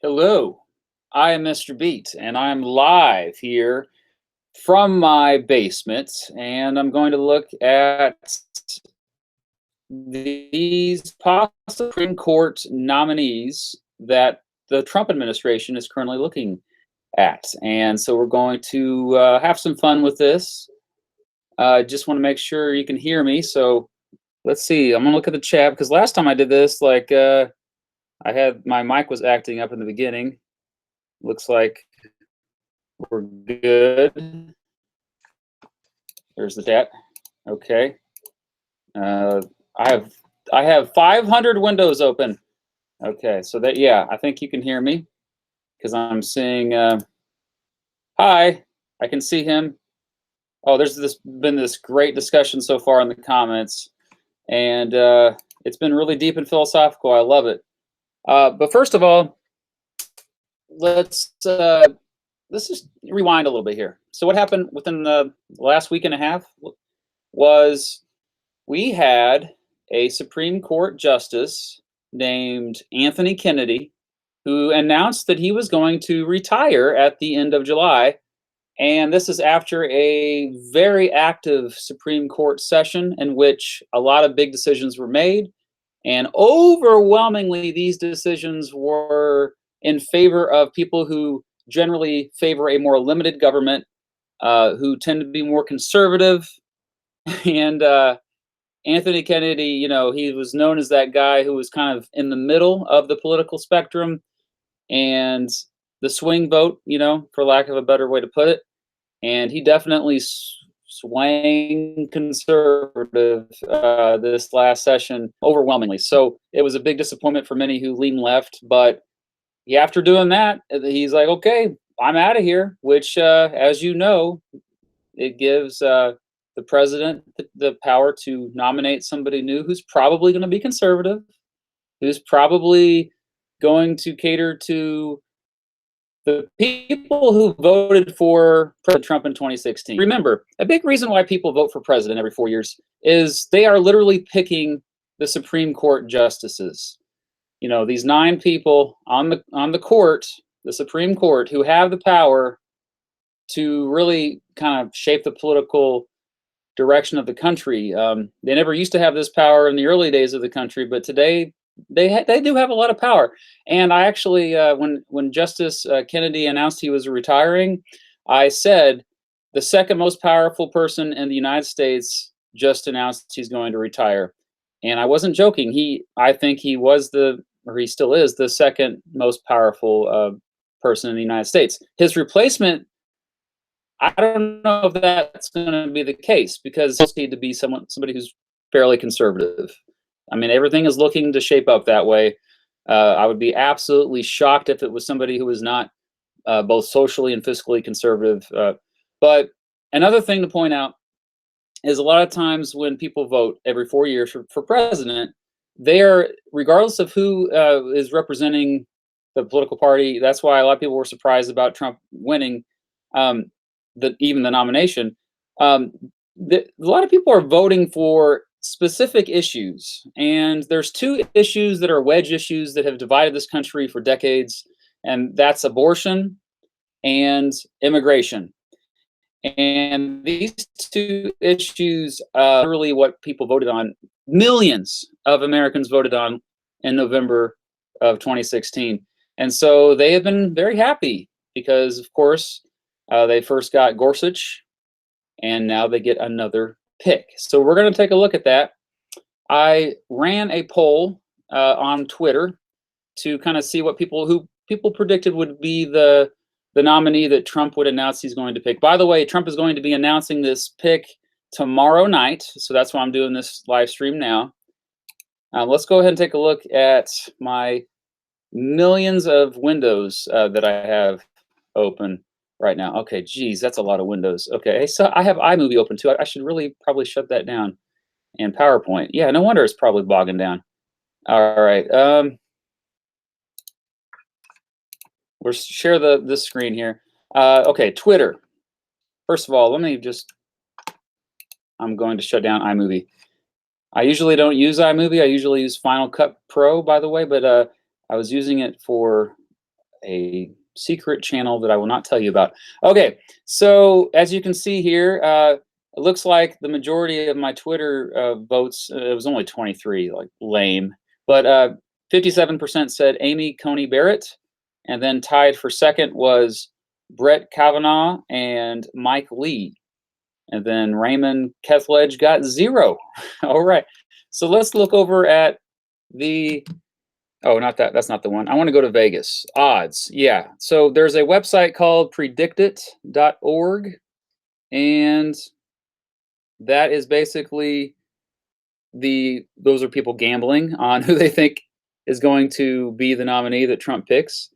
Hello, I am Mr. Beat, and I'm live here from my basement, and I'm going to look at these possible Supreme Court nominees that the Trump administration is currently looking at. And so we're going to have some fun with this. Just want to make sure you can hear me. So let's see. I'm going to look at the chat because last time I did this, I had my mic was acting up in the beginning. Looks like we're good. There's the chat. Okay. Uh, I have 500 windows open. Okay, so that I think you can hear me because I'm seeing. Hi, I can see him. Oh, there's been this great discussion so far in the comments, and it's been really deep and philosophical. I love it. But first of all, let's just rewind a little bit here. So what happened within the last week and a half was we had a Supreme Court justice named Anthony Kennedy who announced that he was going to retire at the end of July. And this is after a very active Supreme Court session in which a lot of big decisions were made. And overwhelmingly, these decisions were in favor of people who generally favor a more limited government, who tend to be more conservative. And Anthony Kennedy, he was known as that guy who was kind of in the middle of the political spectrum and the swing vote, for lack of a better way to put it. And he definitely swang conservative this last session overwhelmingly. So it was a big disappointment for many who lean left. But after doing that, he's like, okay, I'm out of here, which, as you know, it gives the president the power to nominate somebody new who's probably going to be conservative, who's probably going to cater to the people who voted for President Trump in 2016. Remember, a big reason why people vote for president every 4 years is they are literally picking the Supreme Court justices. These 9 people on the court, the Supreme Court, who have the power to really kind of shape the political direction of the country. They never used to have this power in the early days of the country, but today they do have a lot of power. And I actually, when Justice Kennedy announced he was retiring, I said the second most powerful person in the United States just announced he's going to retire. And I wasn't joking. I think he still is the second most powerful person in the United States. His replacement, I don't know if that's going to be the case because it's need to be somebody who's fairly conservative. I mean, everything is looking to shape up that way. I would be absolutely shocked if it was somebody who was not both socially and fiscally conservative. But another thing to point out is a lot of times when people vote every 4 years for president, they are, regardless of who is representing the political party. That's why a lot of people were surprised about Trump winning even the nomination. A lot of people are voting for specific issues, and there's 2 issues that are wedge issues that have divided this country for decades, and that's abortion and immigration. And these 2 issues are really what people voted on. Millions of Americans voted on in November of 2016. And so they have been very happy because, of course, they first got Gorsuch, and now they get another pick. So we're going to take a look at that. I ran a poll on Twitter to kind of see what people predicted would be the nominee that Trump would announce he's going to pick. By the way, Trump is going to be announcing this pick tomorrow night, so that's why I'm doing this live stream now. Let's go ahead and take a look at my millions of windows that I have open right now. Okay, geez, that's a lot of windows. Okay, so I have iMovie open too. I should really probably shut that down. And PowerPoint. Yeah, no wonder it's probably bogging down. All right. We'll share this screen here. Okay, Twitter. First of all, I'm going to shut down iMovie. I usually don't use iMovie. I usually use Final Cut Pro, by the way, but I was using it for a secret channel that I will not tell you about. Okay, so as you can see here, it looks like the majority of my Twitter votes, it was only 23, like lame, but 57% said Amy Coney Barrett, and then tied for second was Brett Kavanaugh and Mike Lee. And then Raymond Kethledge got 0. All right. So let's look over at the, oh, not that. That's not the one. I want to go to Vegas. Odds. Yeah. So there's a website called predictit.org. And that is basically those are people gambling on who they think is going to be the nominee that Trump picks.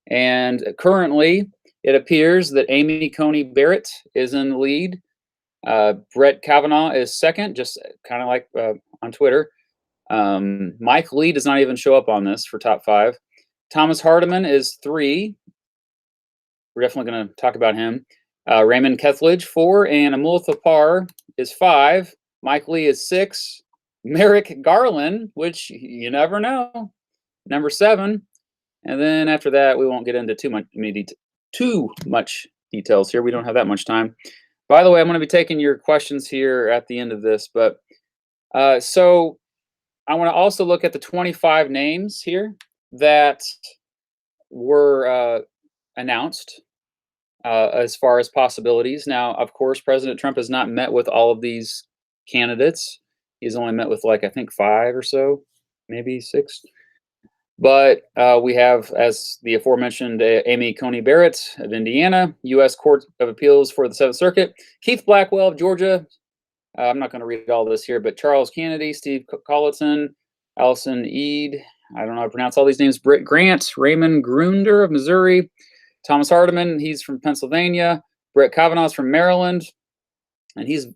And currently, it appears that Amy Coney Barrett is in the lead. Brett Kavanaugh is second, just kind of like on Twitter. Mike Lee does not even show up on this for top 5. Thomas Hardiman is 3. We're definitely going to talk about him. Raymond Kethledge 4, and Amul Thapar is 5. Mike Lee is 6. Merrick Garland, which you never know, number 7. And then after that, we won't get into too much details here. We don't have that much time. By the way, I'm going to be taking your questions here at the end of this, but so I want to also look at the 25 names here that were announced as far as possibilities. Now, of course, President Trump has not met with all of these candidates. He's only met with, like, I think 5 or so, maybe 6. But we have, as the aforementioned, Amy Coney Barrett of Indiana, U.S. Court of Appeals for the 7th Circuit, Keith Blackwell of Georgia. I'm not going to read all this here, but Charles Kennedy, Steve Colleton, Allison Eade, I don't know how to pronounce all these names, Britt Grant, Raymond Grunder of Missouri, Thomas Hardiman, he's from Pennsylvania, Brett Kavanaugh's from Maryland, and he's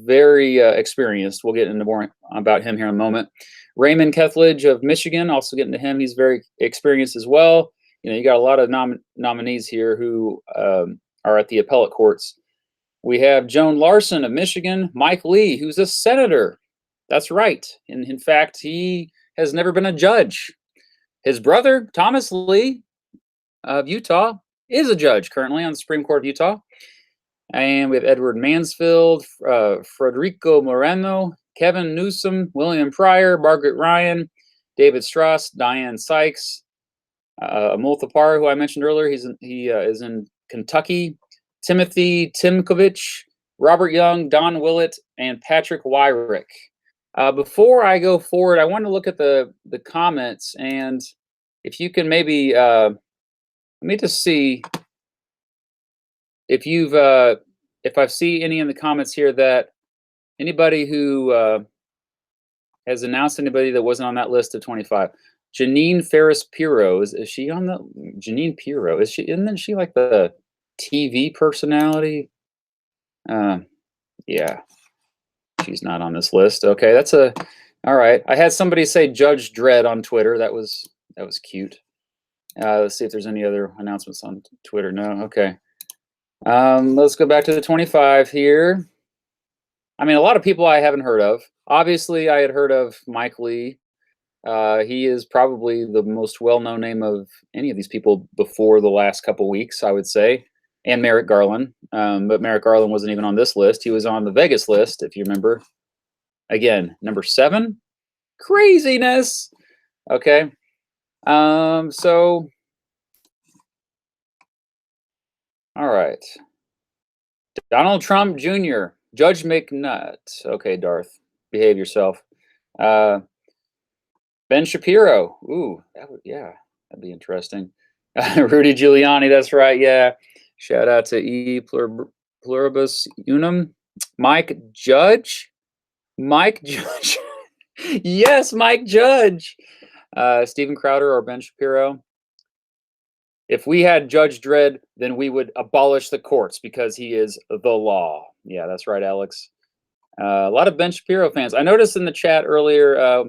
very experienced. We'll get into more about him here in a moment. Raymond Kethledge of Michigan, also getting to him. He's very experienced as well. You know, you got a lot of nominees here who are at the appellate courts. We have Joan Larson of Michigan, Mike Lee, who's a senator. That's right. And in fact, he has never been a judge. His brother, Thomas Lee of Utah, is a judge currently on the Supreme Court of Utah. And we have Edward Mansfield, Federico Moreno, Kevin Newsom, William Pryor, Margaret Ryan, David Strauss, Diane Sykes, Amul Thapar, who I mentioned earlier, he is in Kentucky, Timothy Timkovich, Robert Young, Don Willett, and Patrick Wyrick. Before I go forward, I want to look at the comments, and if you can maybe let me just see if you've if I see any in the comments here that anybody who has announced anybody that wasn't on that list of 25. Janine Ferris Pirro, is she on the Janine Pirro? Isn't she like the TV personality? Yeah, she's not on this list. Okay, that's all right. I had somebody say Judge Dredd on Twitter. That was cute. Let's see if there's any other announcements on Twitter. No, okay. Let's go back to the 25 here. I mean, a lot of people I haven't heard of. Obviously, I had heard of Mike Lee. He is probably the most well-known name of any of these people before the last couple weeks, I would say, and Merrick Garland. But Merrick Garland wasn't even on this list. He was on the Vegas list, if you remember. Again, number 7. Craziness. Okay. So, all right. Donald Trump Jr., Judge McNutt. Okay, Darth, behave yourself. Ben Shapiro. Ooh, that'd be interesting. Rudy Giuliani. That's right. Yeah. Shout out to E Pluribus Unum. Mike Judge. Mike Judge. Yes, Mike Judge. Steven Crowder or Ben Shapiro. If we had Judge Dredd, then we would abolish the courts because he is the law. Yeah, that's right, Alex. A lot of Ben Shapiro fans. I noticed in the chat earlier,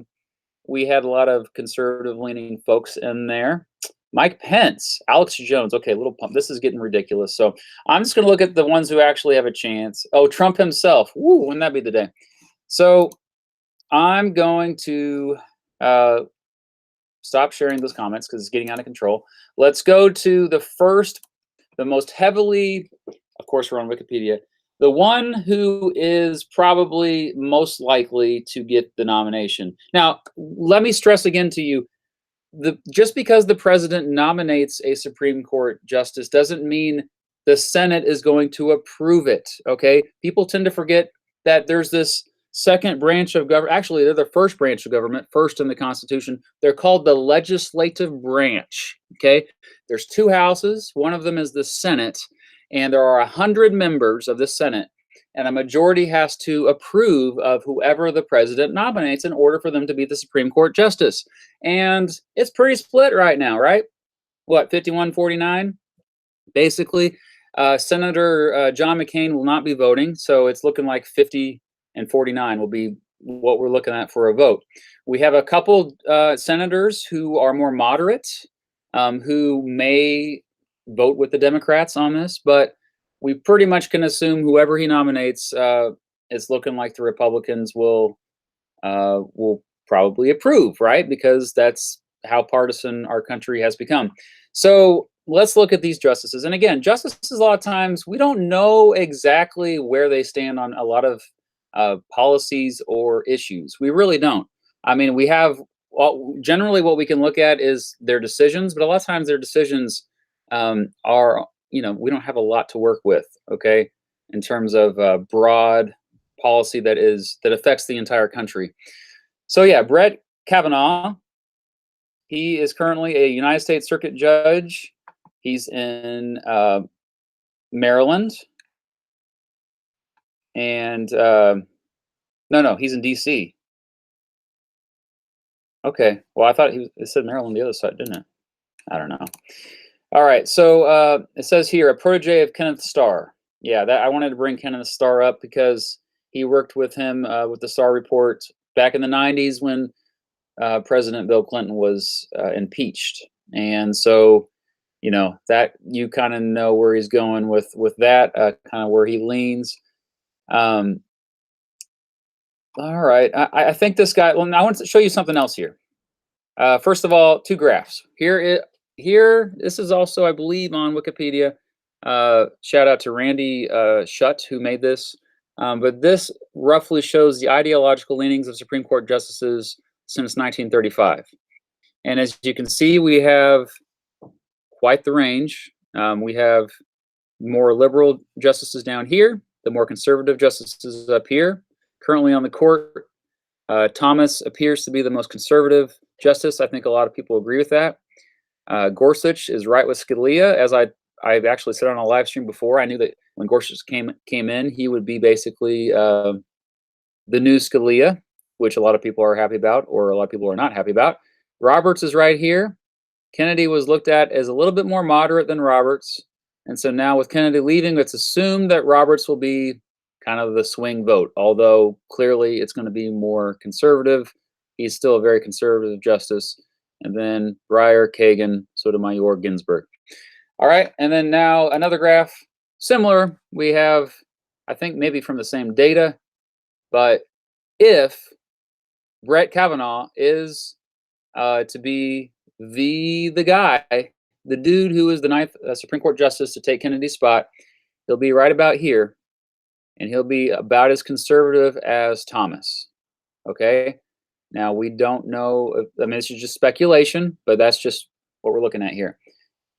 we had a lot of conservative-leaning folks in there. Mike Pence, Alex Jones. Okay, little pump. This is getting ridiculous. So I'm just going to look at the ones who actually have a chance. Oh, Trump himself. Woo, wouldn't that be the day? So I'm going to stop sharing those comments because it's getting out of control. Let's go to the most heavily, of course, we're on Wikipedia, the one who is probably most likely to get the nomination. Now, let me stress again to you, just because the president nominates a Supreme Court justice doesn't mean the Senate is going to approve it, okay? People tend to forget that there's this second branch of government. Actually, they're the first branch of government, first in the Constitution. They're called the legislative branch, okay? There's two houses. One of them is the Senate, and there are 100 members of the Senate, and a majority has to approve of whoever the president nominates in order for them to be the Supreme Court justice. And it's pretty split right now, right? What, 51-49? Basically, Senator John McCain will not be voting, so it's looking like 50-49 will be what we're looking at for a vote. We have a couple senators who are more moderate, who may vote with the Democrats on this, but we pretty much can assume whoever he nominates, it's looking like the Republicans will probably approve, right? Because that's how partisan our country has become. So let's look at these justices. And again, justices, a lot of times, we don't know exactly where they stand on a lot of policies or issues. We really don't. I mean, we have, generally what we can look at is their decisions, but a lot of times their decisions are, we don't have a lot to work with, okay, in terms of broad policy that affects the entire country. So yeah, Brett Kavanaugh, he is currently a United States Circuit Judge. He's in Maryland. And no, he's in DC. Okay, well, I thought it said Maryland the other side, didn't it? I don't know. All right, so it says here, a protege of Kenneth Starr. Yeah, I wanted to bring Kenneth Starr up because he worked with him with the Starr Report back in the 90s when President Bill Clinton was impeached. And so, that you kind of know where he's going with that, kind of where he leans. All right, I think this guy, well, I want to show you something else here. First of all, two graphs. Here, this is also, I believe, on Wikipedia. Shout out to Randy Schutt, who made this. But this roughly shows the ideological leanings of Supreme Court justices since 1935. And as you can see, we have quite the range. We have more liberal justices down here, the more conservative justices up here. Currently on the court, Thomas appears to be the most conservative justice. I think a lot of people agree with that. Gorsuch is right with Scalia. As I've actually said on a live stream before, I knew that when Gorsuch came in, he would be basically the new Scalia, which a lot of people are happy about, or a lot of people are not happy about. Roberts is right here. Kennedy was looked at as a little bit more moderate than Roberts. And so now with Kennedy leaving, it's assumed that Roberts will be kind of the swing vote, although clearly it's going to be more conservative. He's still a very conservative justice. And then Breyer, Kagan, Sotomayor, Ginsburg. All right, and then now another graph, similar. We have, I think maybe from the same data, but if Brett Kavanaugh is to be the guy, the dude who is the ninth Supreme Court justice to take Kennedy's spot, he'll be right about here, and he'll be about as conservative as Thomas. Okay, now we don't know. I mean, this is just speculation, but that's just what we're looking at here.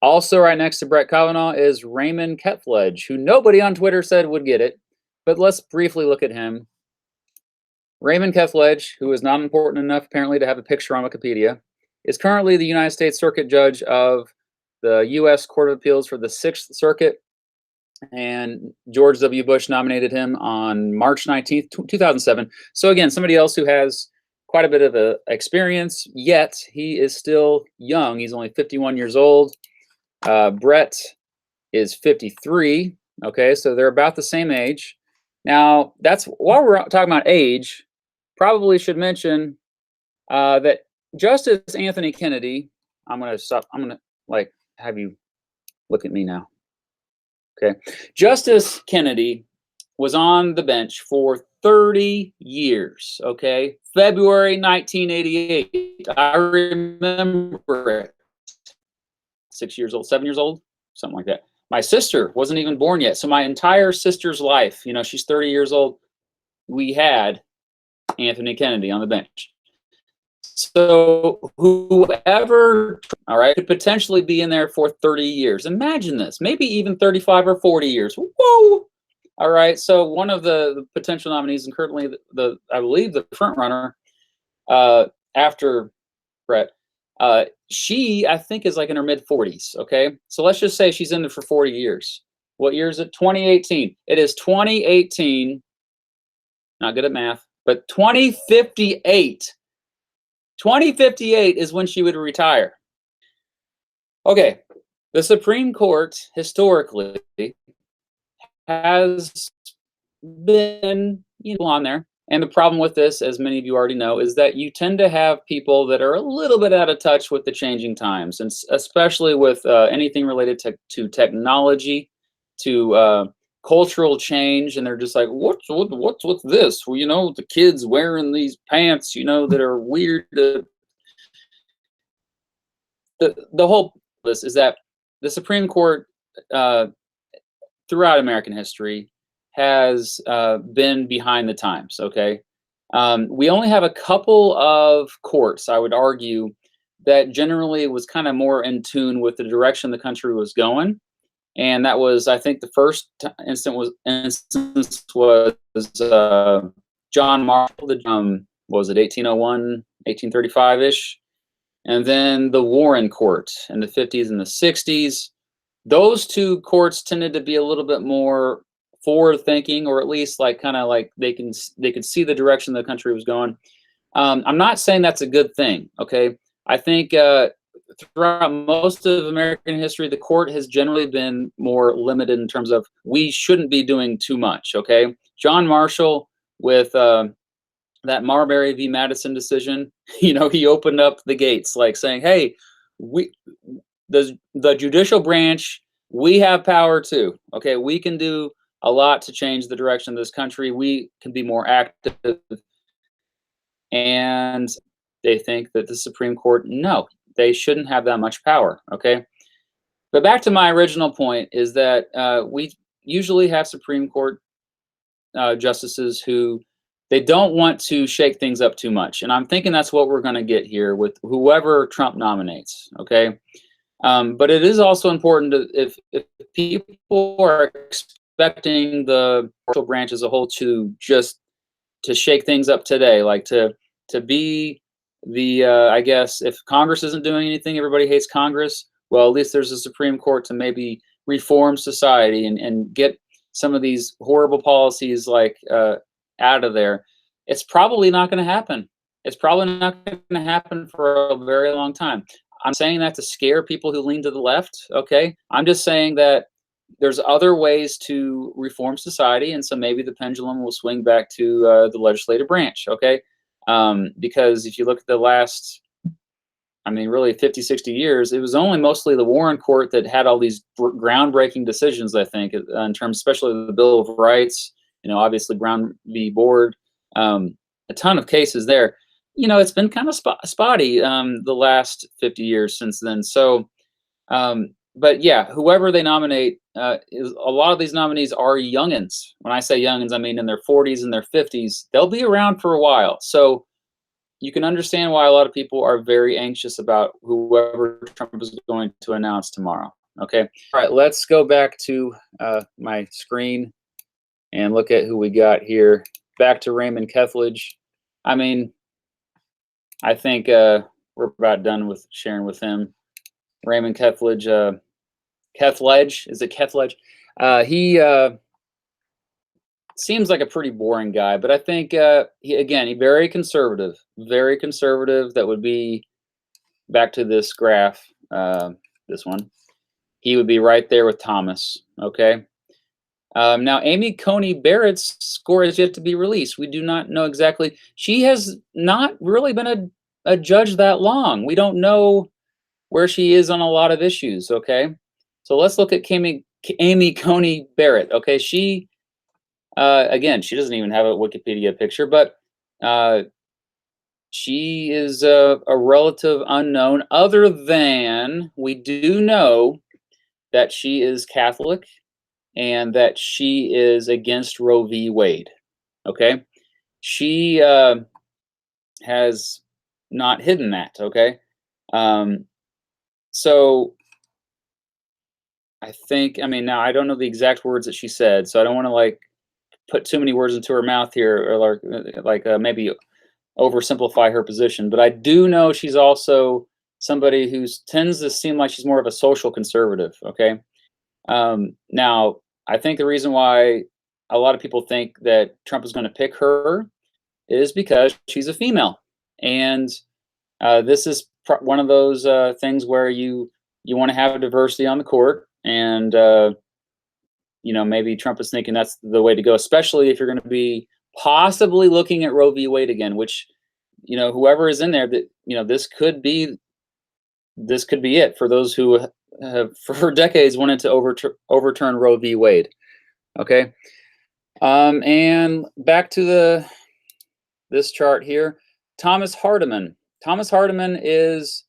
Also, right next to Brett Kavanaugh is Raymond Ketledge, who nobody on Twitter said would get it, but let's briefly look at him. Raymond Ketledge, who is not important enough apparently to have a picture on Wikipedia, is currently the United States Circuit Judge of the U.S. Court of Appeals for the Sixth Circuit, and George W. Bush nominated him on March 19th, 2007. So again, somebody else who has quite a bit of experience, yet he is still young. He's only 51 years old. Brett is 53. Okay, so they're about the same age. Now, that's while we're talking about age, probably should mention that Justice Anthony Kennedy, I'm going to stop. I'm going to have you look at me now. Okay. Justice Kennedy was on the bench for 30 years, okay? February 1988. I remember it. 6 years old, 7 years old, something like that. My sister wasn't even born yet. So my entire sister's life, she's 30 years old, we had Anthony Kennedy on the bench. So whoever, all right, could potentially be in there for 30 years. Imagine this, maybe even 35 or 40 years. Whoa! All right, so one of the potential nominees, and currently I believe the front runner after Brett, she, I think, is like in her mid 40s. Okay, so let's just say she's in there for 40 years. What year is it? 2018. It is 2018. Not good at math, but 2058. 2058 is when she would retire. Okay, the Supreme Court historically has been on there. And the problem with this, as many of you already know, is that you tend to have people that are a little bit out of touch with the changing times, and especially with anything related to technology, to cultural change, and they're just like, what's this? Well, the kids wearing these pants, that are weird. The whole this is that the Supreme Court throughout American history has been behind the times. Okay, we only have a couple of courts, I would argue, that generally was kind of more in tune with the direction the country was going, and that was, I think, the first instance was John Marshall. Was it 1801, 1835 ish, and then the Warren Court in the 50s and the 60s. Those two courts tended to be a little bit more forward thinking, or at least like they could see the direction the country was going. I'm not saying that's a good thing. Okay, I think throughout most of American history, the court has generally been more limited in terms of we shouldn't be doing too much. Okay, John Marshall with that Marbury v. Madison decision, he opened up the gates, like saying, "Hey, the judicial branch, we have power too. Okay, we can do a lot to change the direction of this country. We can be more active." And they think that the Supreme Court, no, they shouldn't have that much power. Okay, but back to my original point is that we usually have Supreme Court justices who they don't want to shake things up too much, and I'm thinking that's what we're going to get here with whoever Trump nominates. Okay. But it is also important if people are expecting the judicial branch as a whole to shake things up today, like to be the I guess if Congress isn't doing anything, everybody hates Congress. Well, at least there's a Supreme Court to maybe reform society and get some of these horrible policies like out of there. It's probably not going to happen. It's probably not going to happen for a very long time. I'm saying that to scare people who lean to the left. Okay, I'm just saying that there's other ways to reform society, and so maybe the pendulum will swing back to the legislative branch. Okay, because if you look at the last, really 50, 60 years, it was only mostly the Warren Court that had all these groundbreaking decisions, I think, in terms, especially the Bill of Rights, obviously Brown v. Board, a ton of cases there. It's been kind of spotty the last 50 years since then. So, but yeah, whoever they nominate, is a lot of these nominees are youngins. When I say youngins, I mean in their 40s and their 50s. They'll be around for a while. So you can understand why a lot of people are very anxious about whoever Trump is going to announce tomorrow. Okay. All right, let's go back to my screen and look at who we got here. Back to Raymond Kethledge. I think we're about done with sharing with him. Raymond Kethledge, Kethledge, is it Kethledge? He seems like a pretty boring guy, but I think he's very conservative. That would be back to this graph, this one. He would be right there with Thomas. Okay. Now, Amy Coney Barrett's score is yet to be released. We do not know exactly. She has not really been a judge that long. We don't know where she is on a lot of issues. Okay, so let's look at Amy Coney Barrett. Okay, she Again, she doesn't even have a Wikipedia picture, but she is a relative unknown, other than we do know that she is Catholic and that she is against Roe v. Wade. Okay? She has not hidden that. Okay? Um, so I think, I mean, now I don't know the exact words that she said, so I don't want to like put too many words into her mouth here, or maybe oversimplify her position. But I do know she's also somebody who tends to seem like she's more of a social conservative. Okay. Now, I think the reason why a lot of people think that Trump is going to pick her is because she's a female, and this is one of those things where you want to have a diversity on the court, and maybe Trump is thinking that's the way to go, especially if you're going to be possibly looking at Roe v. Wade again, which whoever is in there, that this could be it for those who have for decades wanted to overturn Roe v. Wade. Okay, and back to this chart here. Thomas Hardiman. Thomas Hardiman is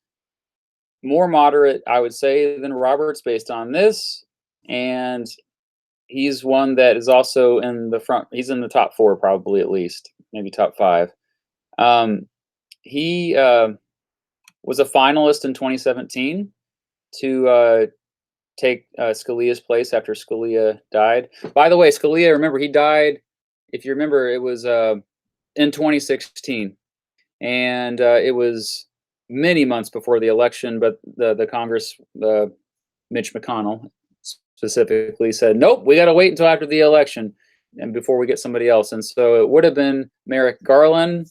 more moderate, I would say, than Roberts based on this, and he's one that is also in the front. He's in the top 4, probably, at least, maybe top 5. He was a finalist in 2017 to take Scalia's place after Scalia died. By the way, Scalia, remember, he died, if you remember, it was in 2016. And it was many months before the election, but the Congress, Mitch McConnell specifically, said, nope, we got to wait until after the election and before we get somebody else. And so it would have been Merrick Garland,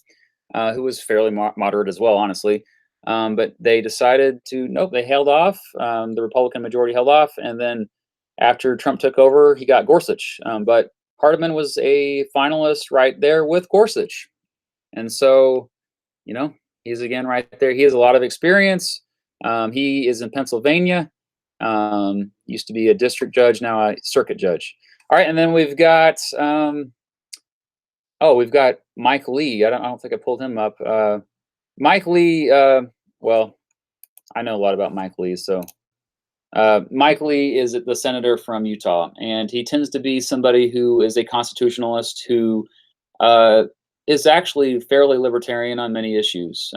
who was fairly moderate as well, honestly. But they decided to, nope, they held off. The Republican majority held off. And then after Trump took over, he got Gorsuch. But Hardiman was a finalist right there with Gorsuch. And so, he's again right there. He has a lot of experience. He is in Pennsylvania. Used to be a district judge, now a circuit judge. All right, and then we've got we've got Mike Lee. I don't think I pulled him up. Mike Lee. Well, I know a lot about Mike Lee. So Mike Lee is the senator from Utah, and he tends to be somebody who is a constitutionalist who is actually fairly libertarian on many issues.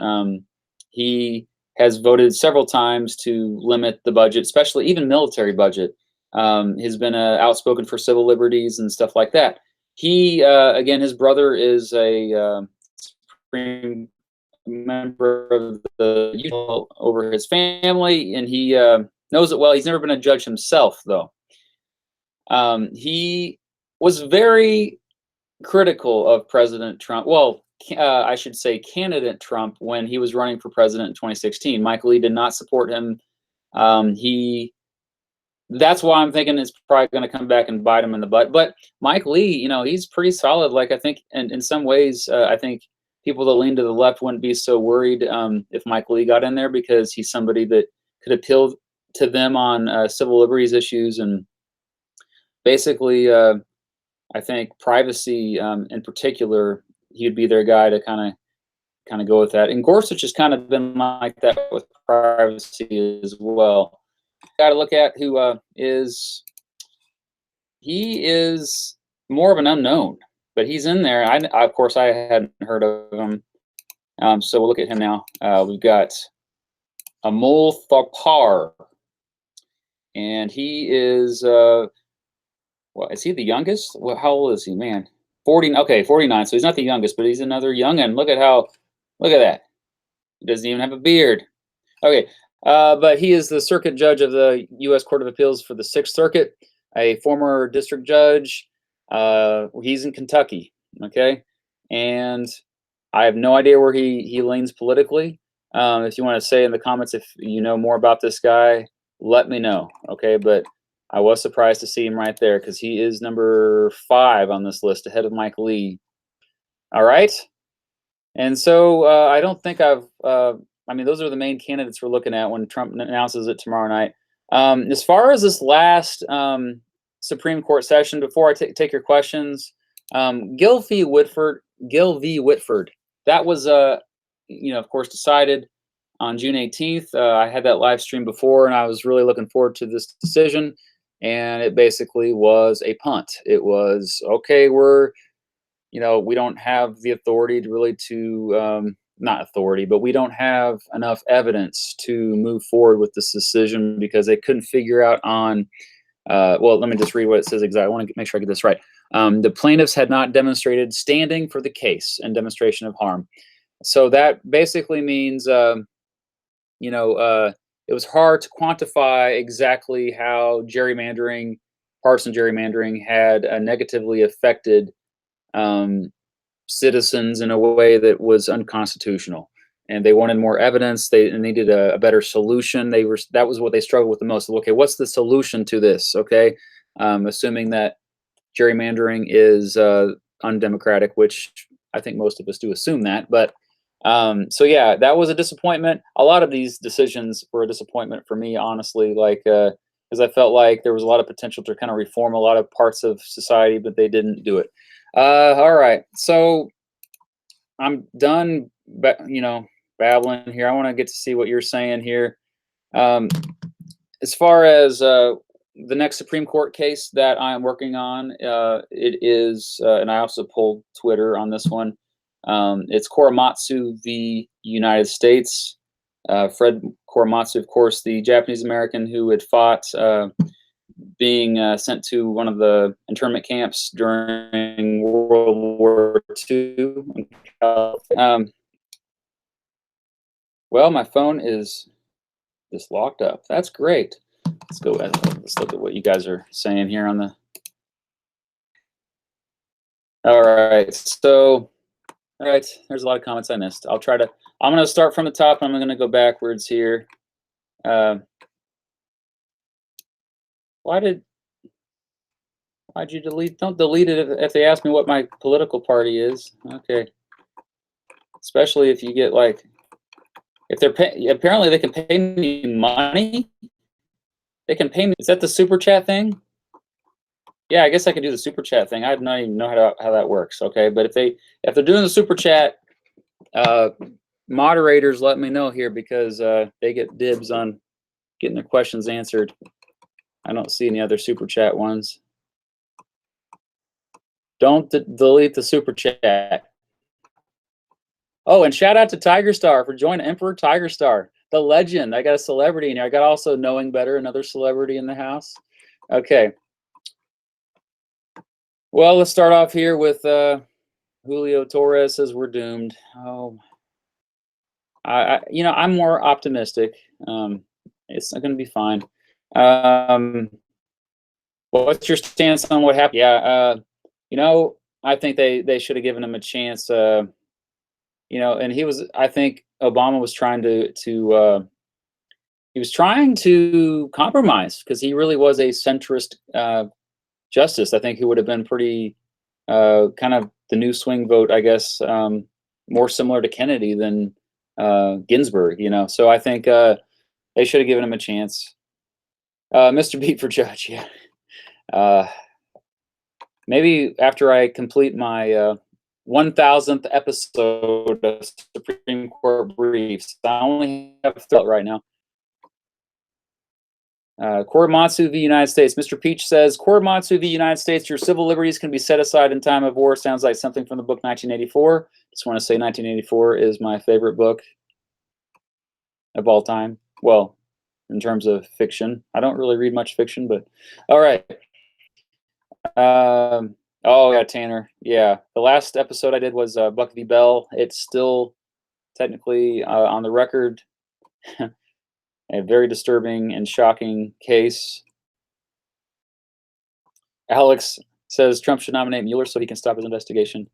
He has voted several times to limit the budget, especially even military budget. He's been outspoken for civil liberties and stuff like that. He, again, his brother is a Supreme member of the Utah over his family, and he knows it well. He's never been a judge himself, though. He was very critical of President Trump. Well, I should say candidate Trump when he was running for president in 2016. Mike Lee did not support him. That's why I'm thinking it's probably going to come back and bite him in the butt. But Mike Lee, he's pretty solid. Like, I think, and in some ways, I think people that lean to the left wouldn't be so worried if Mike Lee got in there, because he's somebody that could appeal to them on civil liberties issues, and basically, I think privacy in particular, he'd be their guy to kind of go with that. And Gorsuch has kind of been like that with privacy as well. Got to look at who he is more of an unknown, but he's in there. Of course, I hadn't heard of him. So we'll look at him now. We've got Amol Thapar, and he is well, is he the youngest? Well, how old is he, man? 40. Okay, 49. So he's not the youngest, but he's another youngin. Look at that. He doesn't even have a beard. Okay, but he is the circuit judge of the U.S. Court of Appeals for the 6th Circuit, a former district judge. He's in Kentucky, okay? And I have no idea where he leans politically. If you want to say in the comments if you know more about this guy, let me know, okay? But I was surprised to see him right there, because he is number 5 on this list, ahead of Mike Lee. All right. And so I don't think I mean, those are the main candidates we're looking at when Trump announces it tomorrow night. As far as this last Supreme Court session, before I take your questions, Gil v. Whitford. That was, of course, decided on June 18th. I had that live stream before, and I was really looking forward to this decision. And it basically was a punt. It was, okay, we don't have the authority to really not authority, but we don't have enough evidence to move forward with this decision because they couldn't figure out on, well, let me just read what it says exactly. I want to make sure I get this right. The plaintiffs had not demonstrated standing for the case and demonstration of harm. So that basically means, it was hard to quantify exactly how partisan gerrymandering had negatively affected citizens in a way that was unconstitutional, and they wanted more evidence. They needed a better solution. That was what they struggled with the most. Okay, what's the solution to this? Okay, assuming that gerrymandering is undemocratic, which I think most of us do assume that. But so yeah, that was a disappointment. A lot of these decisions were a disappointment for me, honestly. Because I felt like there was a lot of potential to kind of reform a lot of parts of society, but they didn't do it. All right, so I'm done, babbling here. I want to get to see what you're saying here. As far as the next Supreme Court case that I'm working on, it is, and I also pulled Twitter on this one. It's Korematsu v. United States. Fred Korematsu, of course, the Japanese American who had fought being sent to one of the internment camps during World War II. Well, my phone is just locked up. That's great. Let's go ahead. Let's look at what you guys are saying here on the. All right. So, all right. There's a lot of comments I missed. I'm going to start from the top. And I'm going to go backwards here. Why'd you delete? Don't delete it if they ask me what my political party is. Okay. Especially if you get if they're apparently they can pay me money. They can pay me. Is that the super chat thing? Yeah, I guess I could do the super chat thing. I don't even know how that works. Okay, but if they're doing the super chat, moderators let me know here because they get dibs on getting their questions answered. I don't see any other super chat ones. Don't delete the super chat. Oh, and shout out to Tiger Star for joining Emperor Tiger Star, the legend. I got a celebrity in here. I got also Knowing Better, another celebrity in the house. Okay. Well, let's start off here with Julio Torres says we're doomed. Oh, I'm more optimistic. It's not going to be fine. What's your stance on what happened? Yeah, I think they should have given him a chance. And I think Obama was trying he was trying to compromise because he really was a centrist justice. I think he would have been pretty kind of the new swing vote, I guess, more similar to Kennedy than Ginsburg, So I think they should have given him a chance. Mr. Beat for Judge, yeah. Maybe after I complete my 1000th episode of Supreme Court Briefs. I only have 3 right now. Korematsu v. United States. Mr. Peach says, Korematsu v. United States, your civil liberties can be set aside in time of war. Sounds like something from the book 1984. Just want to say 1984 is my favorite book of all time. Well, in terms of fiction. I don't really read much fiction, but all right. Oh, yeah, Tanner. Yeah, the last episode I did was Buck v. Bell. It's still technically on the record a very disturbing and shocking case. Alex says Trump should nominate Mueller so he can stop his investigation.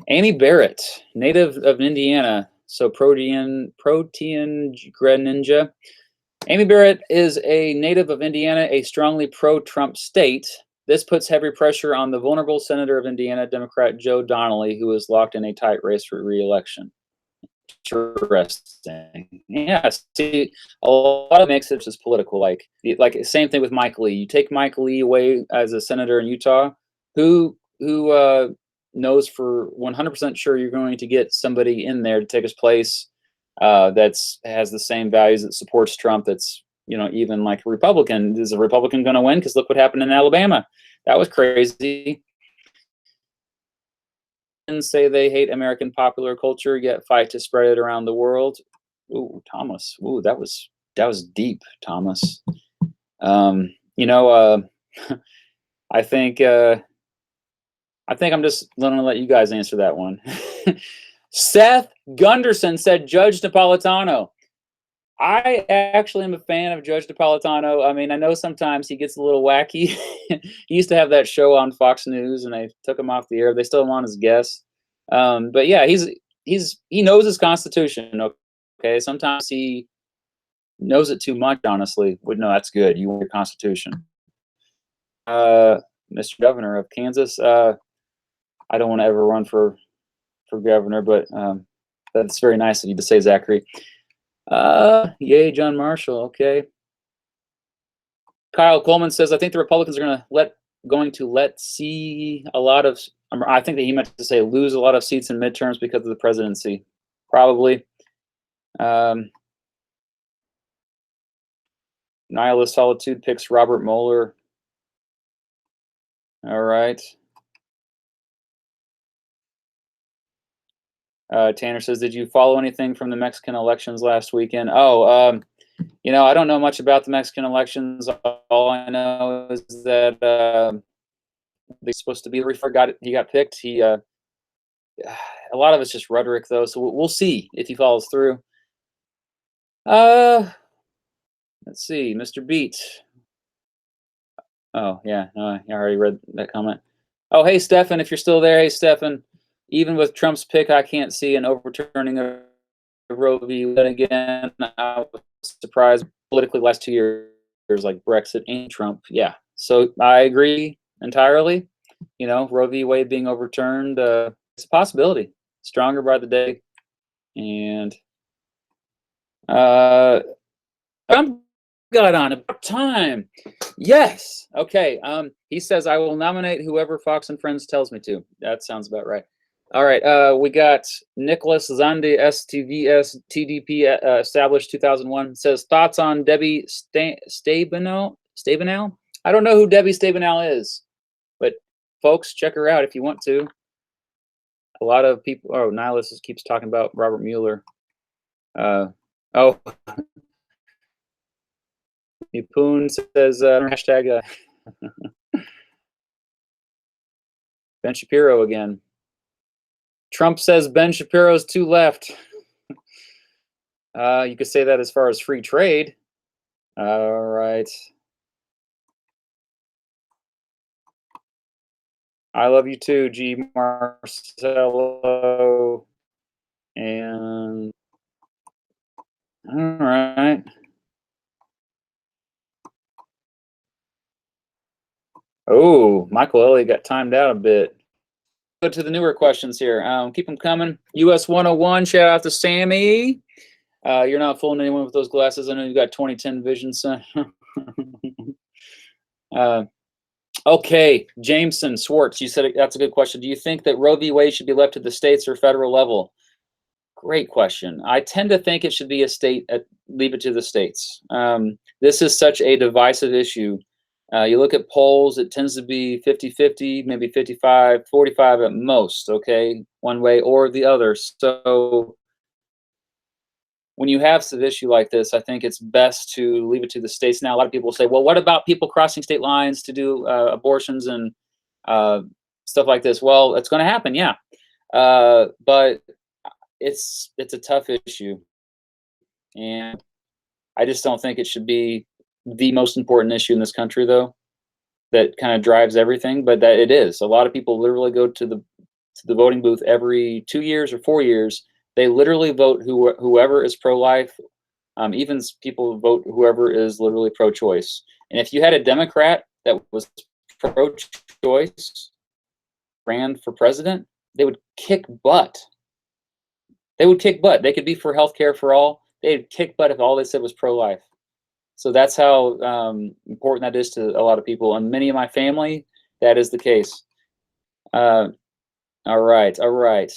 Amy Barrett, native of Indiana, so Protean Greninja. Amy Barrett is a native of Indiana, a strongly pro-Trump state. This puts heavy pressure on the vulnerable senator of Indiana, Democrat Joe Donnelly, who is locked in a tight race for re-election. Interesting. Yeah, see, a lot of mix is political. Like same thing with Mike Lee. You take Mike Lee away as a senator in Utah, who who knows for 100% sure you're going to get somebody in there to take his place that's has the same values, that supports Trump, that's even like a Republican. Is a Republican going to win? Because look what happened in Alabama. That was crazy. And say they hate American popular culture, yet fight to spread it around the world. Ooh, Thomas. Ooh, that was deep, Thomas. You know, I think I'm just going to let you guys answer that one. Seth Gunderson said Judge Napolitano. I actually am a fan of Judge Napolitano. I mean, I know sometimes he gets a little wacky. He used to have that show on Fox News, and they took him off the air. They still have him on as guest. But yeah, he knows his Constitution. Okay, sometimes he knows it too much. Honestly, would no, that's good. You want your Constitution, Mr. Governor of Kansas. I don't want to ever run for governor, but that's very nice of you to say, Zachary. Yay, John Marshall. Okay. Kyle Coleman says, I think the Republicans are going to let see a lot of. I think that he meant to say lose a lot of seats in midterms because of the presidency. Probably. Nihilist Solitude picks Robert Mueller. All right. Tanner says, did you follow anything from the Mexican elections last weekend? Oh, I don't know much about the Mexican elections. All I know is that they're supposed to be he got picked. A lot of it's just rhetoric, though, so we'll see if he follows through. Let's see, Mr. Beat. Oh, yeah, I already read that comment. Oh, hey, Stefan, if you're still there. Hey, Stefan, even with Trump's pick, I can't see an overturning of Roe v. Wade again. I was surprised politically last 2 years, like Brexit and Trump. Yeah, so I agree entirely. Roe v. Wade being overturned, it's a possibility. Stronger by the day. And I'm got on about time. Yes. Okay. He says I will nominate whoever Fox and Friends tells me to. That sounds about right. All right. We got Nicholas Zandi, STVS TDP, established 2001. Says thoughts on Debbie Stabenow. I don't know who Debbie Stabenow is, but folks, check her out if you want to. A lot of people. Oh, Nihilist keeps talking about Robert Mueller. Oh. Nipoon says hashtag Ben Shapiro again. Trump says Ben Shapiro's too left. You could say that as far as free trade. All right. I love you too, G. Marcelo. And all right. Oh, Michael Elliott got timed out a bit. Go to the newer questions here. Keep them coming. US 101, shout out to Sammy. You're not fooling anyone with those glasses. I know you got 2010 vision, son. Okay, Jameson Swartz, you said that's a good question. Do you think that Roe v. Wade should be left to the states or federal level? Great question. I tend to think it should be leave it to the states. This is such a divisive issue. You look at polls, it tends to be 50-50, maybe 55-45 at most, okay, one way or the other. So when you have an issue like this, I think it's best to leave it to the states. Now, a lot of people will say, well, what about people crossing state lines to do abortions and stuff like this? Well, it's going to happen, yeah. But it's a tough issue. And I just don't think it should be the most important issue in this country, though, that kind of drives everything. But that it is. A lot of people literally go to the voting booth every 2 years or 4 years. They literally vote whoever is pro-life. Even people vote whoever is literally pro-choice. And if you had a Democrat that was pro-choice ran for president, they would kick butt. They would kick butt. They could be for healthcare for all. They'd kick butt if all they said was pro-life. So that's how important that is to a lot of people. And many of my family, that is the case. Uh, all right, all right.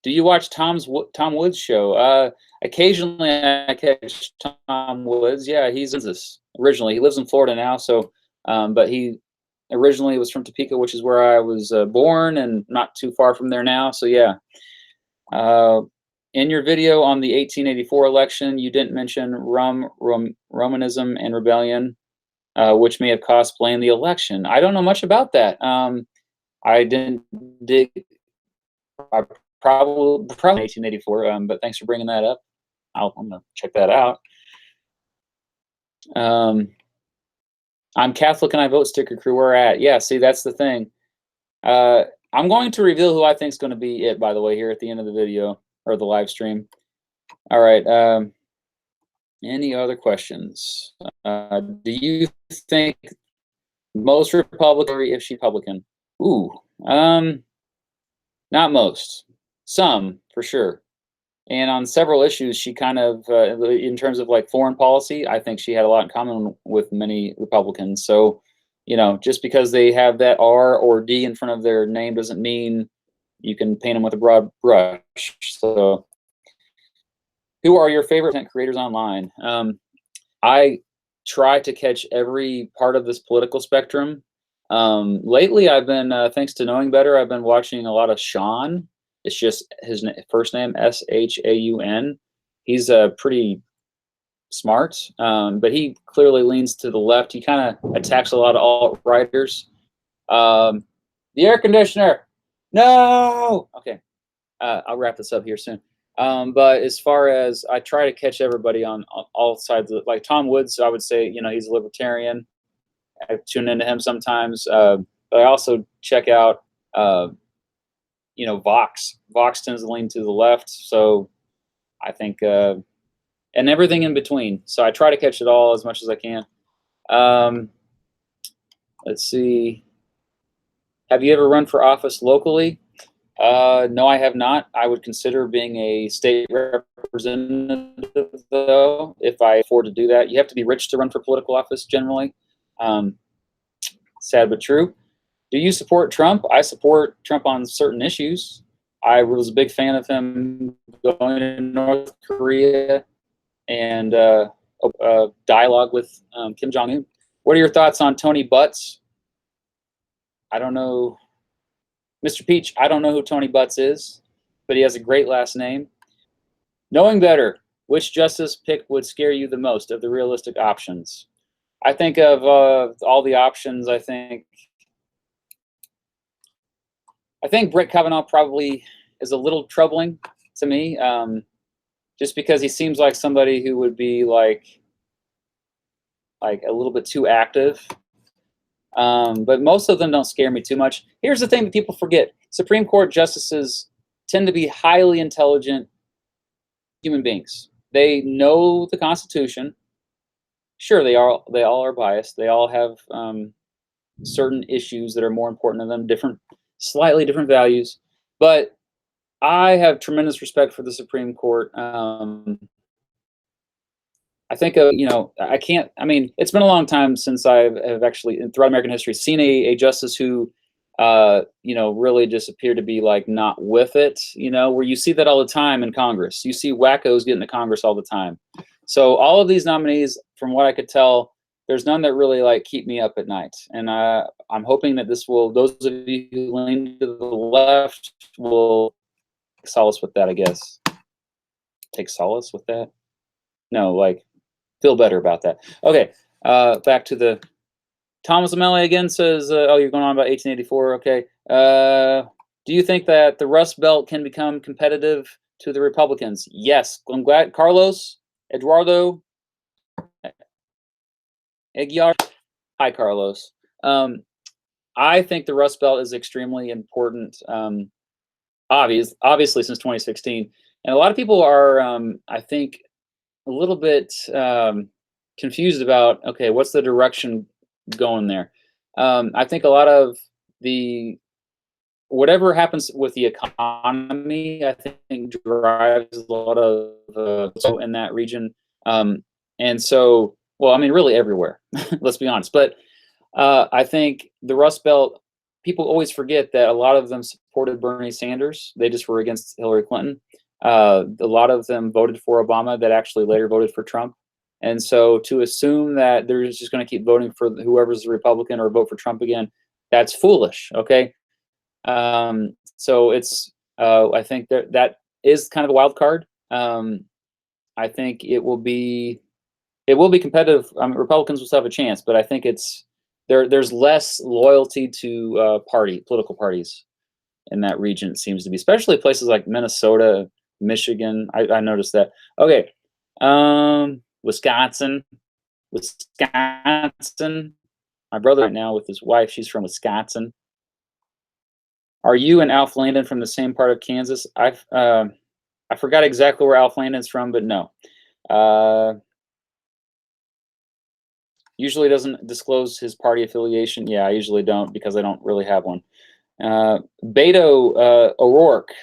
Do you watch Tom Woods show? Occasionally I catch Tom Woods. Yeah, he's in this originally. He lives in Florida now, so but he originally was from Topeka, which is where I was born, and not too far from there now. So yeah. Uh, in your video on the 1884 election, you didn't mention Romanism and rebellion, which may have cost Blaine the election. I don't know much about that. I didn't dig. I probably 1884. But thanks for bringing that up. I'm gonna check that out. I'm Catholic and I vote sticker crew. Where at? Yeah, see, that's the thing. I'm going to reveal who I think is going to be it, by the way, here at the end of the video or the live stream. All right. Any other questions? Do you think most Republican, or if she's Republican? Ooh, not most. Some, for sure. And on several issues, she kind of, in terms of like foreign policy, I think she had a lot in common with many Republicans. So, you know, just because they have that R or D in front of their name doesn't mean you can paint them with a broad brush. So, who are your favorite content creators online? I try to catch every part of this political spectrum. Lately, I've been, thanks to knowing better, I've been watching a lot of Sean. It's just his first name, Shaun. He's pretty smart, but he clearly leans to the left. He kind of attacks a lot of alt-righters. The air conditioner, no. Okay, I'll wrap this up here soon. But as far as I try to catch everybody on all sides of like Tom Woods, I would say, you know, he's a libertarian. I tune into him sometimes, but I also check out, you know, Vox. Vox tends to lean to the left, so I think, and everything in between. So I try to catch it all as much as I can. Let's see. Have you ever run for office locally? No, I have not. I would consider being a state representative, though, if I afford to do that. You have to be rich to run for political office, generally. Sad but true. Do you support Trump? I support Trump on certain issues. I was a big fan of him going to North Korea and dialogue with Kim Jong-un. What are your thoughts on Tony Butts? I don't know. Mr. Peach, I don't know who Tony Butts is, but he has a great last name. Knowing better, which justice pick would scare you the most of the realistic options? I think of all the options, I think Brett Kavanaugh probably is a little troubling to me, just because he seems like somebody who would be like a little bit too active. But most of them don't scare me too much. Here's the thing that people forget. Supreme Court justices tend to be highly intelligent human beings. They know the Constitution. Sure, they all are biased. They all have certain issues that are more important to them, slightly different values. But I have tremendous respect for the Supreme Court. I think you know, I mean, it's been a long time since I have actually, throughout American history, seen a justice who, you know, really just appeared to be like not with it, you know, where you see that all the time in Congress. You see wackos getting to Congress all the time. So all of these nominees, from what I could tell, there's none that really like keep me up at night. And I'm hoping that this will, those of you who lean to the left will take solace with that, I guess. Take solace with that? No, like, feel better about that. Okay, back to the Thomas O'Malley again says, oh, you're going on about 1884. Okay. Do you think that the Rust Belt can become competitive to the Republicans? Yes. I'm glad. Carlos, Eduardo, Aguiar. Hi, Carlos. I think the Rust Belt is extremely important, obviously since 2016. And a lot of people are, I think, a little bit confused about, okay, what's the direction going there? I think a lot of whatever happens with the economy, I think drives a lot of in that region. And so, well, I mean, really everywhere, let's be honest. But I think the Rust Belt people always forget that a lot of them supported Bernie Sanders. They just were against Hillary Clinton. A lot of them voted for Obama that actually later voted for Trump. And so to assume that they're just going to keep voting for whoever's the Republican or vote for Trump again, that's foolish. Okay. So it's, I think that is kind of a wild card. I think it will be competitive. Republicans will still have a chance, but I think there's less loyalty to political parties in that region. It seems to be, especially places like Minnesota, Michigan. I noticed that. Okay, Wisconsin. My brother right now with his wife, she's from Wisconsin. Are you and Alf Landon from the same part of Kansas? I forgot exactly where Alf Landon's from, but no. Usually doesn't disclose his party affiliation. Yeah, I usually don't because I don't really have one. Beto O'Rourke.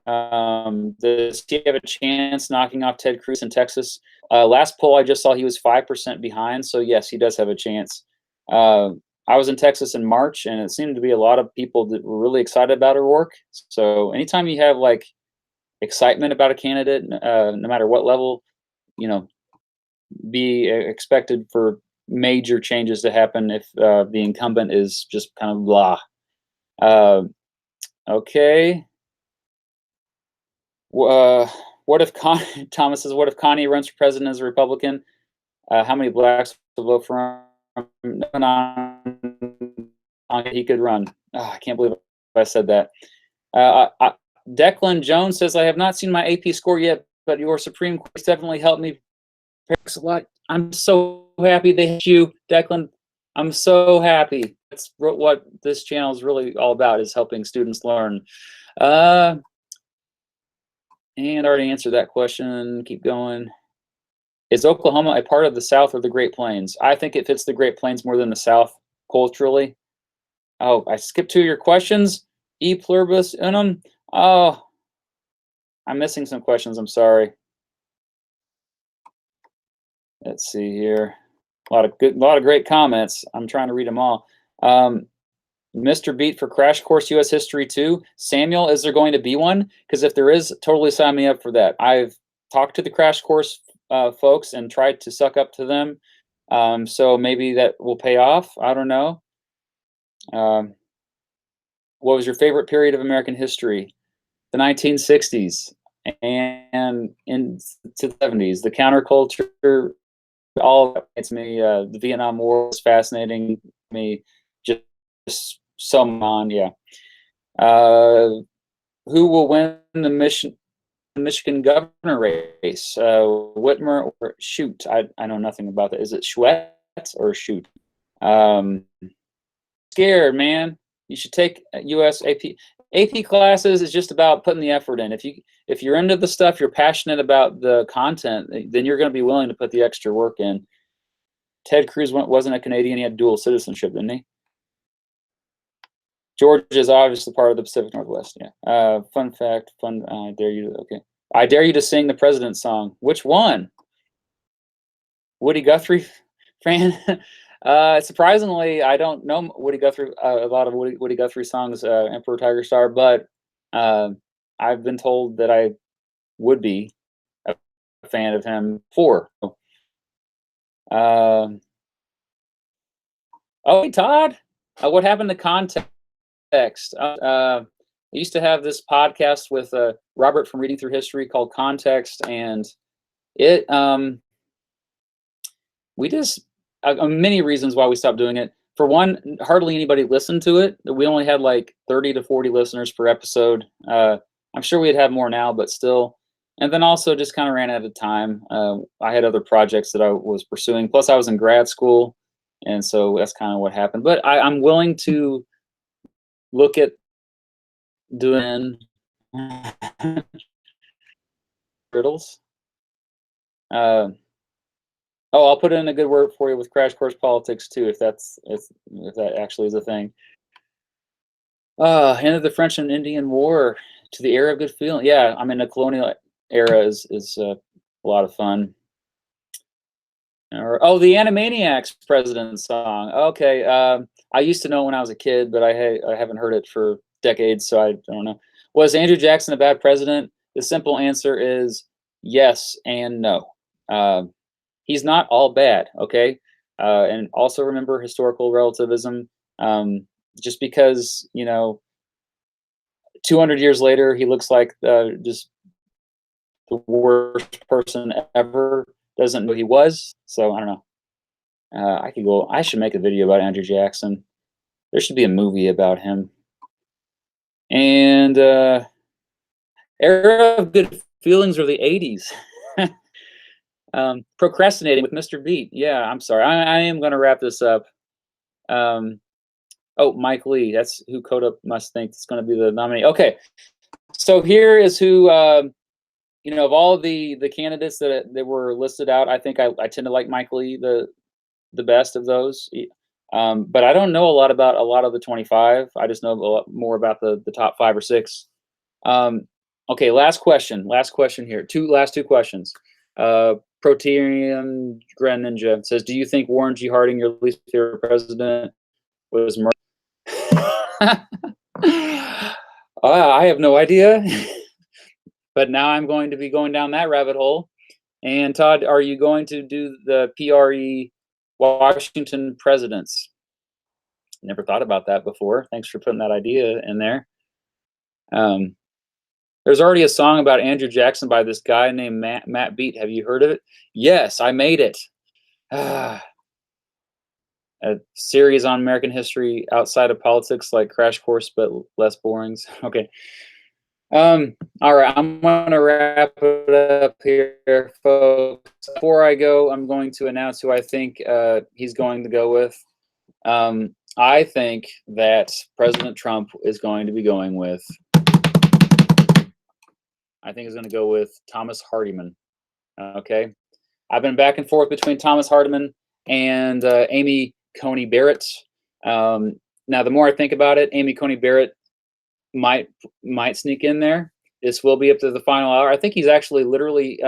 Does he have a chance knocking off Ted Cruz in Texas? Last poll I just saw, he was 5% behind. So yes, he does have a chance. I was in Texas in March, and it seemed to be a lot of people that were really excited about O'Rourke. So anytime you have like excitement about a candidate, no matter what level, be expected for major changes to happen if the incumbent is just kind of blah. Okay. What if Thomas says, what if Kanye runs for president as a Republican? How many blacks will vote for him? He could run. Oh, I can't believe I said that. Declan Jones says, I have not seen my AP score yet, but your Supreme Court definitely helped me a lot. I'm so happy they hit you, Declan. I'm so happy. That's what this channel is really all about, is helping students learn. And I already answered that question. Keep going. Is Oklahoma a part of the South or the Great Plains? I think it fits the Great Plains more than the South culturally. Oh, I skipped 2 of your questions. E pluribus unum. Oh, I'm missing some questions. I'm sorry. Let's see here. A lot of great comments. I'm trying to read them all. Mr. Beat for Crash Course U.S. History 2. Samuel, is there going to be one? Because if there is, totally sign me up for that. I've talked to the Crash Course folks and tried to suck up to them. So maybe that will pay off. I don't know. What was your favorite period of American history? The 1960s and into the 70s. The counterculture, all of that makes me. The Vietnam War was fascinating me. Just so on, yeah. Who will win the Michigan governor race? Whitmer or Shoot? I know nothing about that. Is it Schwett or Shoot? Scared, man. You should take US AP classes. Is just about putting the effort in. If you're into the stuff, you're passionate about the content, then you're going to be willing to put the extra work in. Ted Cruz wasn't a Canadian. He had dual citizenship, didn't he? Georgia is obviously part of the Pacific Northwest. Yeah. Fun fact. I dare you. Okay. I dare you to sing the president's song. Which one? Woody Guthrie, Fran. Surprisingly, I don't know Woody Guthrie. A lot of Woody Guthrie songs. Emperor Tiger Star, but I've been told that I would be a fan of him for. Oh, hey, Todd. What happened to Context? I used to have this podcast with Robert from Reading Through History called Context, and it we just many reasons why we stopped doing it. For one, hardly anybody listened to it. We only had like 30 to 40 listeners per episode. I'm sure we'd have more now, but still. And then also just kind of ran out of time. I had other projects that I was pursuing. Plus, I was in grad school, and so that's kind of what happened. But I'm willing to look at doing riddles. Oh, I'll put in a good word for you with Crash Course Politics too, if that actually is a thing. End of the French and Indian War to the era of good feeling. Yeah, I mean the colonial era is a lot of fun. Oh, the Animaniacs president song. Okay, I used to know when I was a kid, but I haven't heard it for decades, so I don't know. Was Andrew Jackson a bad president? The simple answer is yes and no. Uh, he's not all bad, okay? And also remember historical relativism. Just because 200 years later he looks like just the worst person ever doesn't know he was. So I don't know. I could go. I should make a video about Andrew Jackson. There should be a movie about him. And era of good feelings are the '80s. Procrastinating with Mr. Beat. Yeah, I'm sorry. I am going to wrap this up. Oh, Mike Lee. That's who Coda must think is going to be the nominee. Okay, so here is who. Of all the candidates that were listed out, I think I tend to like Mike Lee the best of those. But I don't know a lot about a lot of the 25. I just know a lot more about the top 5 or 6. Okay, last question. Last question here. Last two questions. Protean Greninja says, "Do you think Warren G. Harding, your least favorite president, was murdered?" I have no idea. But now I'm going to be going down that rabbit hole. And Todd, are you going to do the PRE Washington presidents? Never thought about that before. Thanks for putting that idea in there. There's already a song about Andrew Jackson by this guy named Matt Beat. Have you heard of it? Yes, I made it. A series on American history outside of politics, like Crash Course, but less boring. Okay. All right, I'm gonna wrap it up here, folks. Before I go, I'm going to announce who I think he's going to go with. I think that President Trump is going to be going with. I think he's going to go with Thomas Hardiman. Okay, I've been back and forth between Thomas Hardiman and Amy Coney Barrett. Now, the more I think about it, Amy Coney Barrett might sneak in there. This will be up to the final hour. I think he's actually literally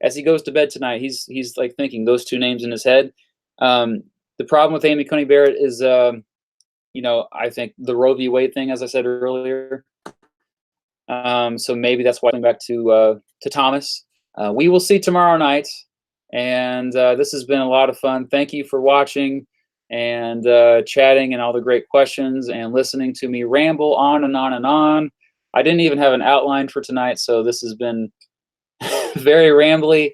as he goes to bed tonight, he's like thinking those two names in his head. The problem with Amy Coney Barrett is I think the Roe v. Wade thing, as I said earlier. So maybe that's why I'm back to Thomas. We will see tomorrow night, and this has been a lot of fun. Thank you for watching and chatting and all the great questions and listening to me ramble on and on and on. I didn't even have an outline for tonight, so this has been very rambly,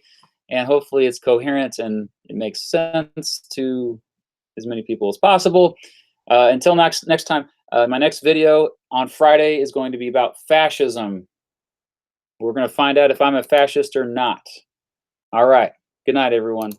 and hopefully it's coherent and it makes sense to as many people as possible. Until next time, my next video on Friday is going to be about fascism. We're going to find out if I'm a fascist or not. All right. Good night, everyone.